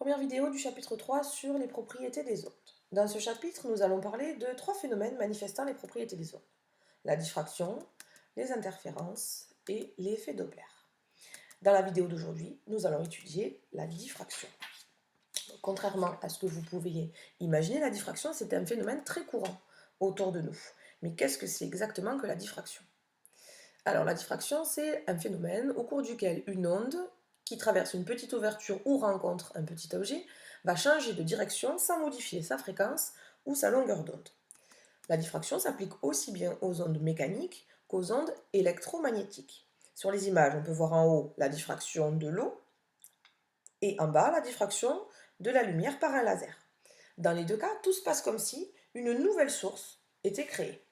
Première vidéo du chapitre 3 sur les propriétés des ondes. Dans ce chapitre, nous allons parler de trois phénomènes manifestant les propriétés des ondes. La diffraction, les interférences et l'effet Doppler. Dans la vidéo d'aujourd'hui, nous allons étudier la diffraction. Contrairement à ce que vous pouviez imaginer, la diffraction c'est un phénomène très courant autour de nous. Mais qu'est-ce que c'est exactement que la diffraction? Alors la diffraction c'est un phénomène au cours duquel une onde qui traverse une petite ouverture ou rencontre un petit objet va changer de direction sans modifier sa fréquence ou sa longueur d'onde. La diffraction s'applique aussi bien aux ondes mécaniques qu'aux ondes électromagnétiques. Sur les images, on peut voir en haut la diffraction de l'eau et en bas la diffraction de la lumière par un laser. Dans les deux cas, tout se passe comme si une nouvelle source était créée.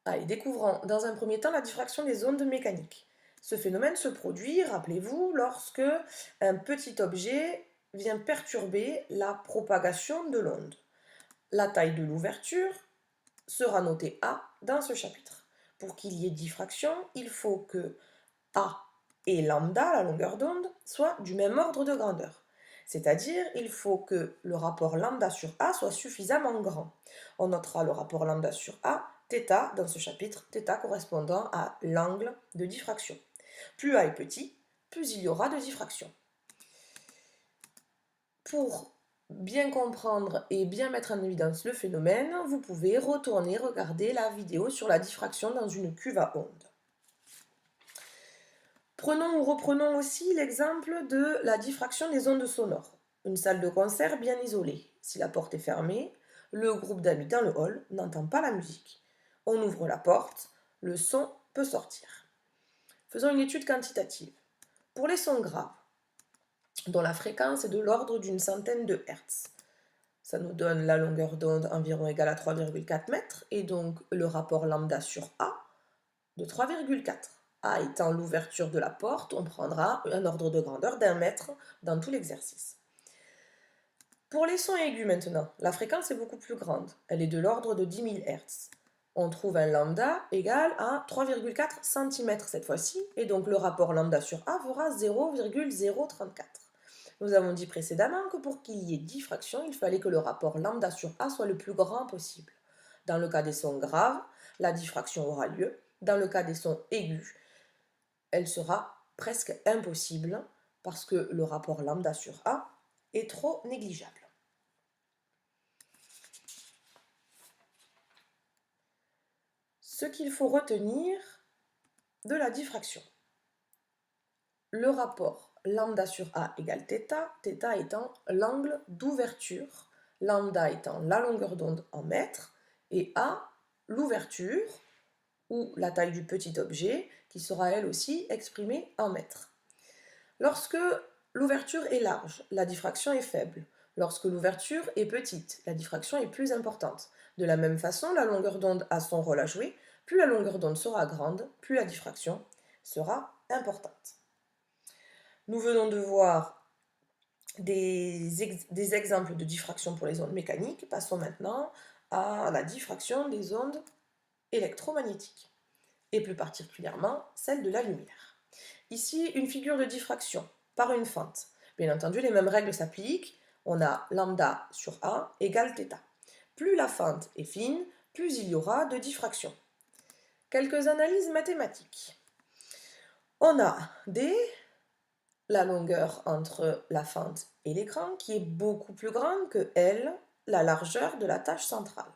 Allez, découvrons dans un premier temps la diffraction des ondes mécaniques. Ce phénomène se produit, rappelez-vous, lorsque un petit objet vient perturber la propagation de l'onde. La taille de l'ouverture sera notée A dans ce chapitre. Pour qu'il y ait diffraction, il faut que A et lambda, la longueur d'onde, soient du même ordre de grandeur. C'est-à-dire, il faut que le rapport lambda sur A soit suffisamment grand. On notera le rapport lambda sur A, θ, dans ce chapitre, θ correspondant à l'angle de diffraction. Plus A est petit, plus il y aura de diffraction. Pour bien comprendre et bien mettre en évidence le phénomène, vous pouvez retourner regarder la vidéo sur la diffraction dans une cuve à ondes. Prenons ou reprenons aussi l'exemple de la diffraction des ondes sonores. Une salle de concert bien isolée. Si la porte est fermée, le groupe d'amis dans le hall n'entend pas la musique. On ouvre la porte, le son peut sortir. Faisons une étude quantitative. Pour les sons graves, dont la fréquence est de l'ordre d'une centaine de Hertz, ça nous donne la longueur d'onde environ égale à 3,4 mètres et donc le rapport lambda sur A de 3,4. A étant l'ouverture de la porte, on prendra un ordre de grandeur d'1 mètre dans tout l'exercice. Pour les sons aigus maintenant, la fréquence est beaucoup plus grande. Elle est de l'ordre de 10 000 Hz. On trouve un lambda égal à 3,4 cm cette fois-ci, et donc le rapport lambda sur A fera 0,034. Nous avons dit précédemment que pour qu'il y ait diffraction, il fallait que le rapport lambda sur A soit le plus grand possible. Dans le cas des sons graves, la diffraction aura lieu. Dans le cas des sons aigus, elle sera presque impossible parce que le rapport lambda sur A est trop négligeable. Ce qu'il faut retenir de la diffraction. Le rapport lambda sur A égale θ, θ étant l'angle d'ouverture, lambda étant la longueur d'onde en mètres, et A, l'ouverture, ou la taille du petit objet, qui sera elle aussi exprimée en mètres. Lorsque l'ouverture est large, la diffraction est faible. Lorsque l'ouverture est petite, la diffraction est plus importante. De la même façon, la longueur d'onde a son rôle à jouer. Plus la longueur d'onde sera grande, plus la diffraction sera importante. Nous venons de voir des exemples de diffraction pour les ondes mécaniques. Passons maintenant à la diffraction des ondes électromagnétiques, et plus particulièrement celle de la lumière. Ici, une figure de diffraction par une fente. Bien entendu, les mêmes règles s'appliquent. On a lambda sur A égale θ. Plus la fente est fine, plus il y aura de diffraction. Quelques analyses mathématiques. On a D, la longueur entre la fente et l'écran, qui est beaucoup plus grande que L, la largeur de la tâche centrale.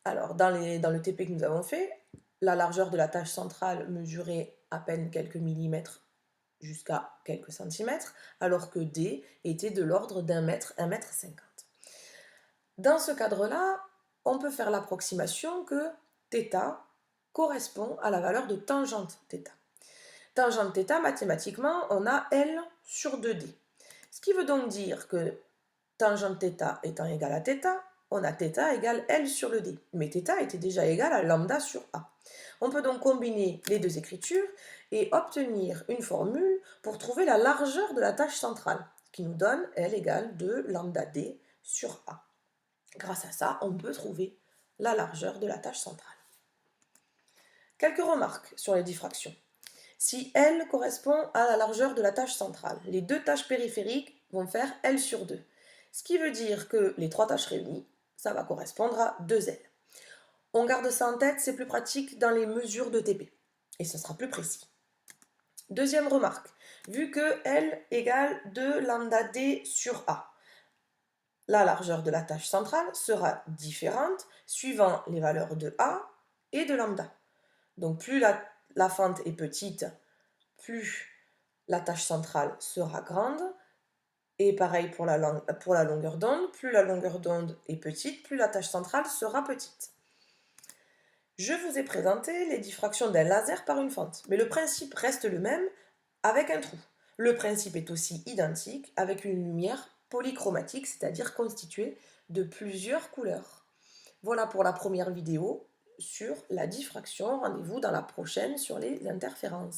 Alors, dans le TP que nous avons fait, la largeur de la tâche centrale mesurait à peine quelques millimètres jusqu'à quelques centimètres, alors que D était de l'ordre d'1 mètre, 1,50 mètre. Dans ce cadre-là, on peut faire l'approximation que θ correspond à la valeur de tangente θ. Tangente θ, mathématiquement, on a L sur 2D. Ce qui veut donc dire que tangente θ étant égale à θ, on a θ égale L sur le D. Mais θ était déjà égal à lambda sur A. On peut donc combiner les deux écritures et obtenir une formule pour trouver la largeur de la tâche centrale, qui nous donne L égale 2 lambda D sur A. Grâce à ça, on peut trouver la largeur de la tâche centrale. Quelques remarques sur les diffractions. si L correspond à la largeur de la tâche centrale. Les deux tâches périphériques vont faire L sur 2. Ce qui veut dire que les trois tâches réunies, ça va correspondre à 2L. On garde ça en tête, c'est plus pratique dans les mesures de TP. Et ce sera plus précis. Deuxième remarque, vu que L égale 2 lambda D sur A, la largeur de la tâche centrale sera différente suivant les valeurs de A et de lambda. Donc plus la fente est petite, plus la tâche centrale sera grande. Et pareil pour la longueur d'onde, plus la longueur d'onde est petite, plus la tâche centrale sera petite. Je vous ai présenté les diffractions d'un laser par une fente, mais le principe reste le même avec un trou. Le principe est aussi identique avec une lumière polychromatique, c'est-à-dire constituée de plusieurs couleurs. Voilà pour la première vidéo sur la diffraction. Rendez-vous dans la prochaine sur les interférences.